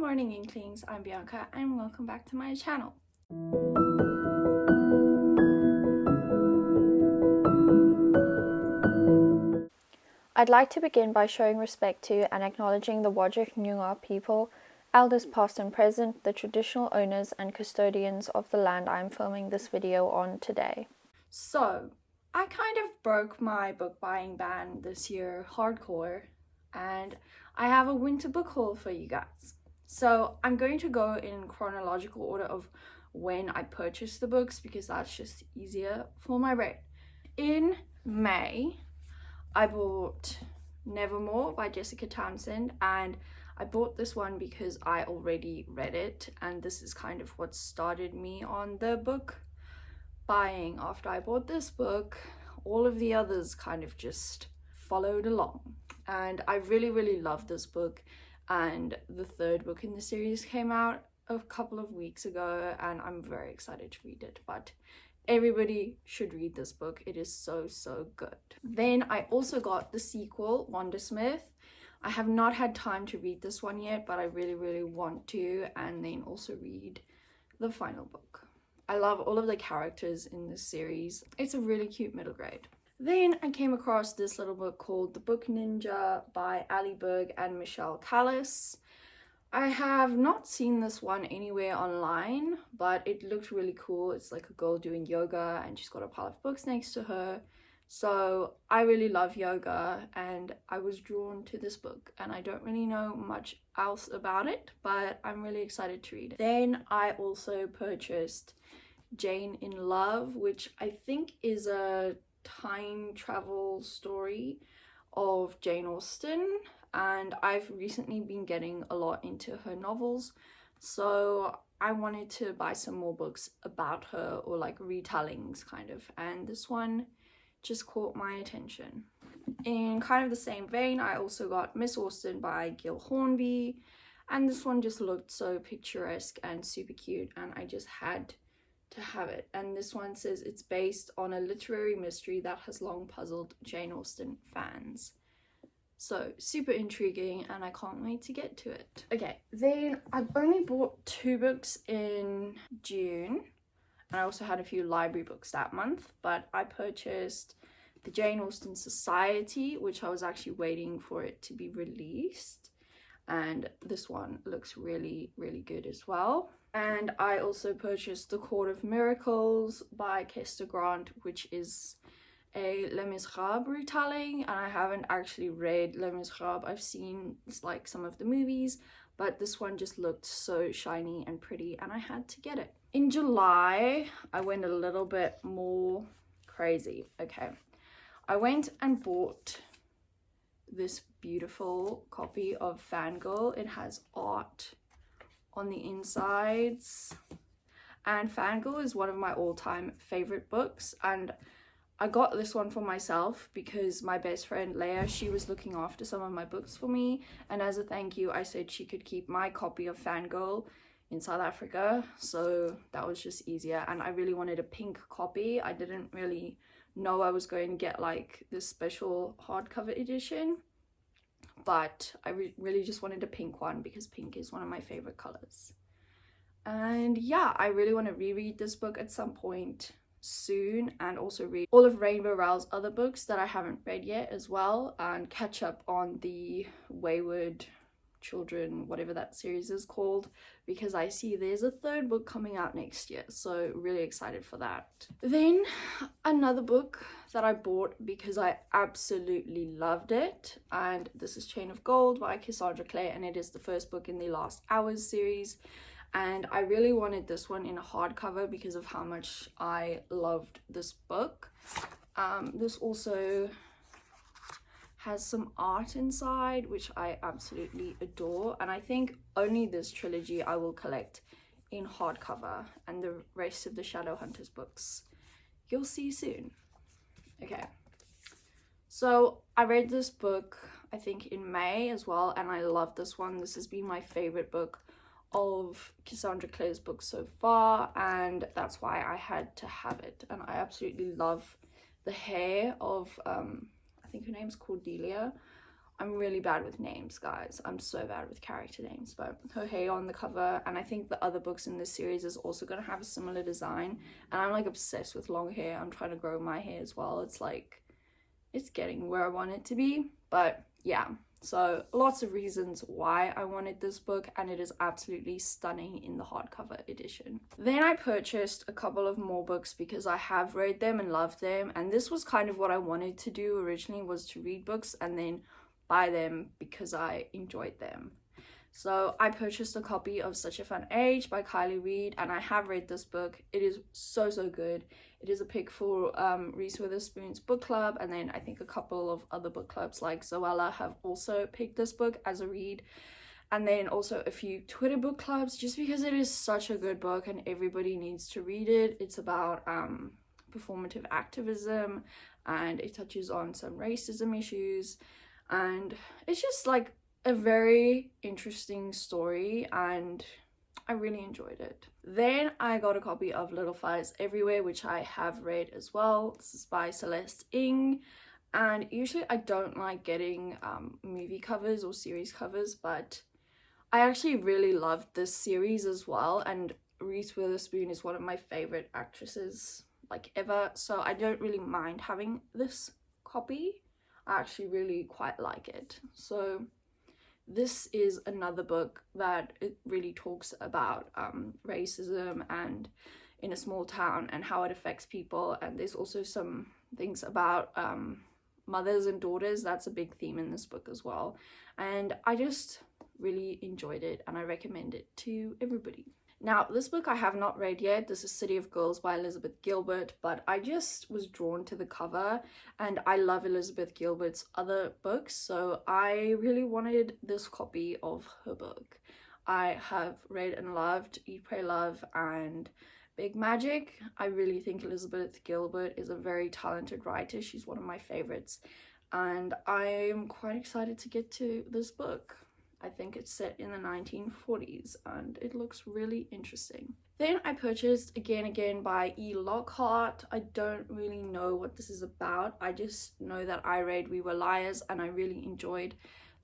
morning, Inklings. I'm Bianca and welcome back to my channel. I'd like to begin by showing respect to and acknowledging the Whadjuk Noongar people, elders past and present, the traditional owners and custodians of the land I'm filming this video on today. So, I kind of broke my book buying ban this year hardcore, and I have a winter book haul for you guys. So I'm going to go in chronological order of when I purchased the books because that's just easier for my brain. In May, I bought Nevermore by Jessica Thompson, and I bought this one because I already read it, and this is kind of what started me on the book buying. After I bought this book, all of the others kind of just followed along, and I really loved this book. And the third book in the series came out a couple of weeks ago and I'm very excited to read it, but everybody should read this book. It is so good. Then I also got the sequel, Wondersmith. I have not had time to read this one yet, but I really want to, and then also read the final book. I love all of the characters in this series. It's a really cute middle grade. Then I came across this little book called The Book Ninja by Berg and Michelle Kallus. I have not seen this one anywhere online, but it looked really cool. It's like a girl doing yoga and she's got a pile of books next to her. So I really love yoga and I was drawn to this book, and I don't really know much else about it, but I'm really excited to read it. Then I also purchased Jane in Love, which I think is a time travel story of Jane Austen, and I've recently been getting a lot into her novels, so I wanted to buy some more books about her, or like retellings kind of, and this one just caught my attention. In kind of the same vein, I also got Miss Austen by Gil Hornby, and this one just looked so picturesque and super cute, and I just had to have it. And this one says it's based on a literary mystery that has long puzzled Jane Austen fans. So super intriguing, and I can't wait to get to it. Okay, then I've only bought 2 books in June, and I also had a few library books that month, but I purchased the Jane Austen Society, which I was actually waiting for it to be released, and this one looks really good as well. And I also purchased The Court of Miracles by Kester Grant, which is a Les Miserables retelling, and I haven't actually read Les Miserables. I've seen like some of the movies, but this one just looked so shiny and pretty and I had to get it. In July, I went a little bit more crazy. Okay, I went and bought this beautiful copy of Fangirl. It has art on the insides, and Fangirl is one of my all-time favorite books, and I got this one for myself because my best friend Leia, she was looking after some of my books for me, and as a thank you I said she could keep my copy of Fangirl in South Africa, so that was just easier. And I really wanted a pink copy. I didn't really know I was going to get like this special hardcover edition, but I really just wanted a pink one because pink is one of my favorite colors. And yeah, I really want to reread this book at some point soon, and also read all of Rainbow Rowell's other books that I haven't read yet as well, and catch up on the Wayward Children, whatever that series is called, because I see there's a 3rd book coming out next year, so really excited for that. Then another book that I bought because I absolutely loved it, and this is Chain of Gold by Cassandra, and it is the 1st book in the Last Hours series, and I really wanted this one in a hardcover because of how much I loved this book. This also has some art inside, which I absolutely adore, and I think only this trilogy I will collect in hardcover, and the rest of the Shadowhunters books you'll see soon. Okay, so I read this book I think in May as well, and I love this one. This has been my favorite book of Cassandra Clare's books so far, and that's why I had to have it. And I absolutely love the hair of I think her name's Cordelia I'm really bad with names, guys. I'm so bad with character names. But her hair on the cover, and I think the other books in this series is also going to have a similar design. And I'm like obsessed with long hair. I'm trying to grow my hair as well. It's like, it's getting where I want it to be. But yeah, so lots of reasons why I wanted this book, and it is absolutely stunning in the hardcover edition. Then I purchased a couple of more books because I have read them and loved them, and this was kind of what I wanted to do originally, was to read books and then buy them because I enjoyed them. So I purchased a copy of Such a Fun Age by Kylie Reid, and I have read this book. It is so good. It is a pick for Reese Witherspoon's book club, and then I think a couple of other book clubs like Zoella have also picked this book as a read, and then also a few Twitter book clubs, just because it is such a good book and everybody needs to read it. It's about performative activism, and it touches on some racism issues, and it's just like a very interesting story, and I really enjoyed it. Then I got a copy of Little Fires Everywhere, which I have read as well. This is by Celeste Ng, and usually I don't like getting movie covers or series covers, but I actually really loved this series as well, and Reese Witherspoon is one of my favorite actresses like ever, so I don't really mind having this copy. I actually really quite like it. So this is another book that it really talks about racism and in a small town and how it affects people, and there's also some things about mothers and daughters. That's a big theme in this book as well, and I just really enjoyed it and I recommend it to everybody. Now, this book I have not read yet. This is City of Girls by Elizabeth Gilbert, but I just was drawn to the cover, and I love Elizabeth Gilbert's other books, so I really wanted this copy of her book. I have read and loved Eat, Pray, Love and Big Magic. I really think Elizabeth Gilbert is a very talented writer. She's one of my favorites, and I'm quite excited to get to this book. I think it's set in the 1940s and it looks really interesting. Then I purchased Again by E. Lockhart. I don't really know what this is about. I just know that I read We Were Liars and I really enjoyed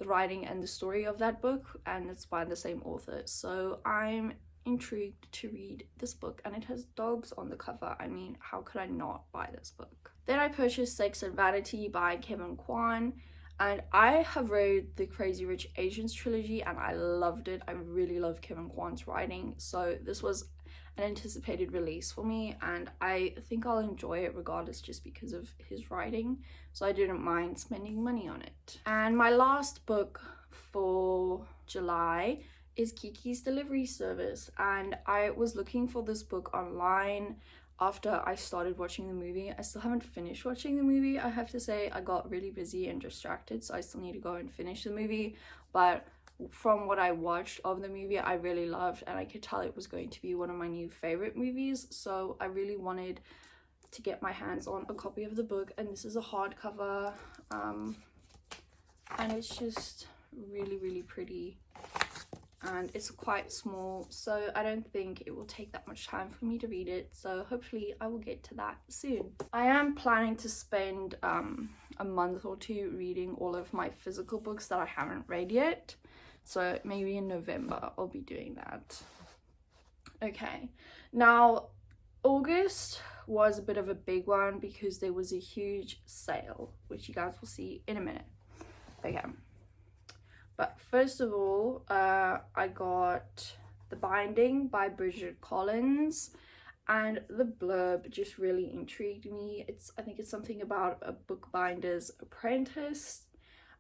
the writing and the story of that book, and it's by the same author. So I'm intrigued to read this book, and it has dogs on the cover. I mean, how could I not buy this book? Then I purchased Sex and Vanity by Kevin Kwan. And I have read the Crazy Rich Asians trilogy and I loved it. I really love Kevin Kwan's writing. So this was an anticipated release for me, and I think I'll enjoy it regardless just because of his writing. So I didn't mind spending money on it. And my last book for July is Kiki's Delivery Service. And I was looking for this book online after I started watching the movie. I still haven't finished watching the movie, I have to say. I got really busy and distracted, so I still need to go and finish the movie. But from what I watched of the movie, I really loved, and I could tell it was going to be one of my new favorite movies. So I really wanted to get my hands on a copy of the book, and this is a hardcover, and it's just really pretty. And it's quite small, so I don't think it will take that much time for me to read it, so hopefully I will get to that soon. I am planning to spend a month or two reading all of my physical books that I haven't read yet, so maybe in November I'll be doing that. Okay, now August was a bit of a big one because there was a huge sale, which you guys will see in a minute. Okay. But first of all, I got The Binding by Bridget Collins, and the blurb just really intrigued me. I think it's something about a bookbinder's apprentice,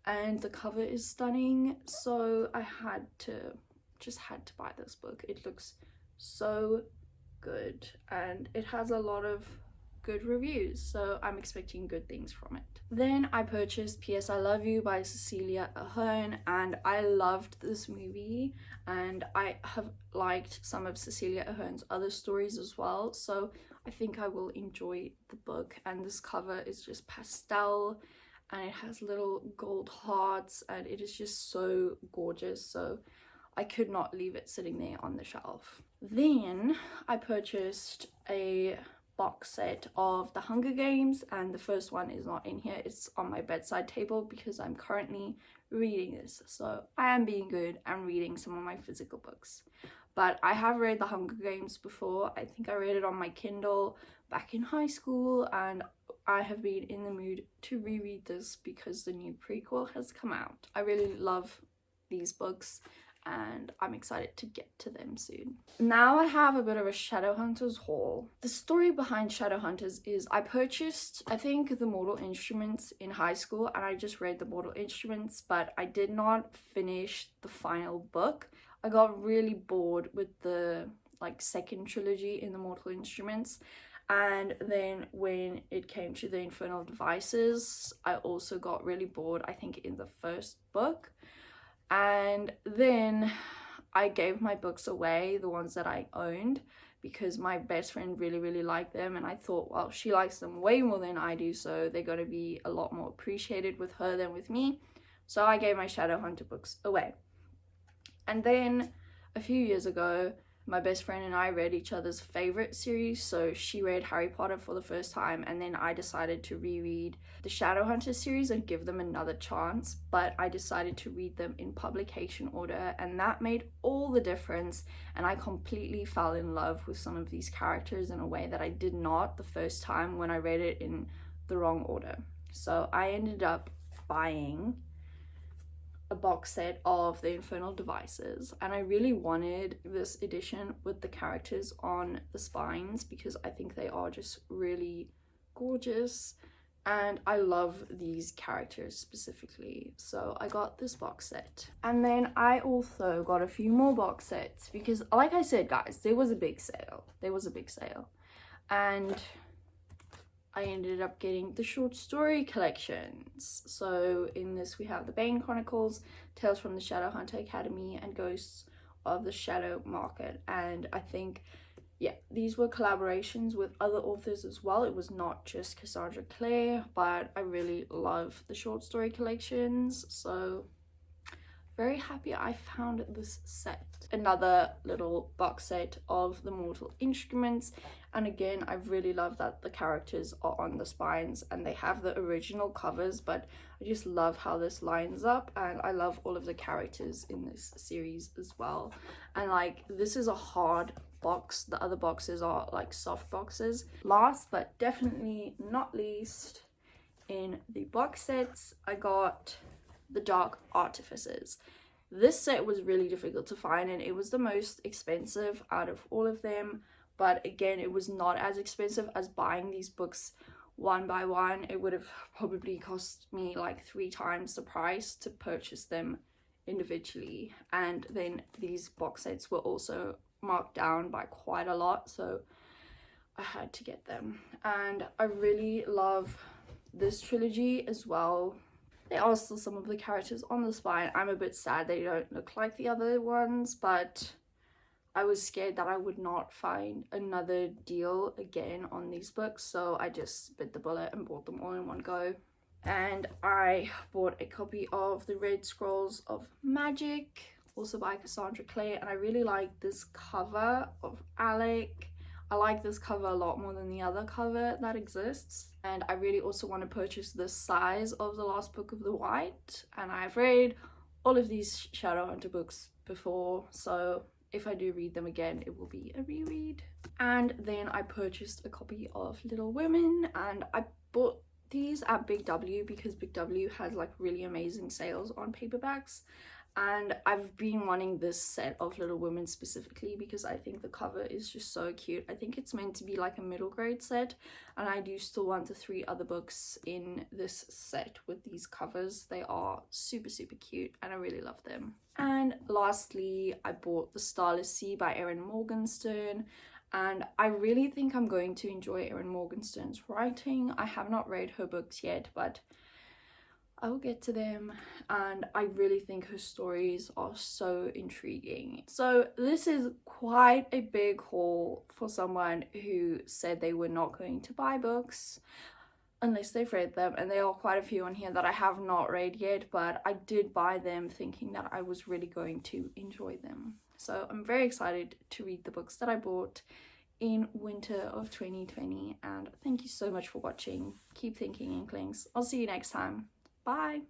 and the cover is stunning, so I just had to buy this book. It looks so good, and it has a lot of good reviews, so I'm expecting good things from it. Then I purchased P.S. I Love You by Cecilia Ahern, and I loved this movie, and I have liked some of Cecilia Ahern's other stories as well, so I think I will enjoy the book. And this cover is just pastel, and it has little gold hearts, and it is just so gorgeous, so I could not leave it sitting there on the shelf. Then I purchased a box set of The Hunger Games, and the first one is not in here. It's on my bedside table because I'm currently reading this. So I am being good and reading some of my physical books. But I have read The Hunger Games before. I think I read it on my Kindle back in high school, and I have been in the mood to reread this because the new prequel has come out. I really love these books and I'm excited to get to them soon. Now I have a bit of a Shadowhunters haul. The story behind Shadowhunters is I purchased, I think, the Mortal Instruments in high school, and I just read the Mortal Instruments, but I did not finish the final book. I got really bored with the second trilogy in the Mortal Instruments, and then when it came to the Infernal Devices, I also got really bored, I think, in the first book. And then I gave my books away, the ones that I owned, because my best friend really liked them, and I thought, well, she likes them way more than I do, so they're going to be a lot more appreciated with her than with me. So I gave my Shadowhunter books away. And then a few years ago, my best friend and I read each other's favorite series. So she read Harry Potter for the first time, and then I decided to reread the Shadowhunter series and give them another chance, but I decided to read them in publication order, and that made all the difference, and I completely fell in love with some of these characters in a way that I did not the first time when I read it in the wrong order. So I ended up buying a box set of the Infernal Devices, and I really wanted this edition with the characters on the spines because I think they are just really gorgeous and I love these characters specifically. So I got this box set, and then I also got a few more box sets because, like I said, guys, there was a big sale, and I ended up getting the short story collections. So in this we have the Bane Chronicles, Tales from the Shadowhunter Academy, and Ghosts of the Shadow Market. And I think, yeah, these were collaborations with other authors as well. It was not just Cassandra Clare, but I really love the short story collections. So very happy I found this set. Another little box set of the Mortal Instruments, and again, I really love that the characters are on the spines and they have the original covers, but I just love how this lines up, and I love all of the characters in this series as well. And this is a hard box, the other boxes are soft boxes. Last but definitely not least, in the box sets, I got the Dark Artificers. This set was really difficult to find, and it was the most expensive out of all of them, but again, it was not as expensive as buying these books one by one. It would have probably cost me 3 times the price to purchase them individually, and then these box sets were also marked down by quite a lot, so I had to get them. And I really love this trilogy as well. There are still some of the characters on the spine. I'm a bit sad they don't look like the other ones, but I was scared that I would not find another deal again on these books, so I just bit the bullet and bought them all in one go. And I bought a copy of the Red Scrolls of Magic, also by Cassandra Clare, and I really like this cover of Alec. I like this cover a lot more than the other cover that exists, and I really also want to purchase the size of the Last Book of the White, and I've read all of these Shadowhunter books before, so if I do read them again, it will be a reread. And then I purchased a copy of Little Women, and I bought these at Big W because Big W has really amazing sales on paperbacks, and I've been wanting this set of Little Women specifically because I think the cover is just so cute. I think it's meant to be a middle grade set, and I do still want the 3 other books in this set with these covers. They are super cute and I really love them. And lastly, I bought The Starless Sea by Erin Morgenstern, and I really think I'm going to enjoy Erin Morgenstern's writing. I have not read her books yet, but I will get to them, and I really think her stories are so intriguing. So this is quite a big haul for someone who said they were not going to buy books unless they've read them, and there are quite a few on here that I have not read yet, but I did buy them thinking that I was really going to enjoy them. So I'm very excited to read the books that I bought in winter of 2020, and thank you so much for watching. Keep thinking, Inklings. I'll see you next time. Bye!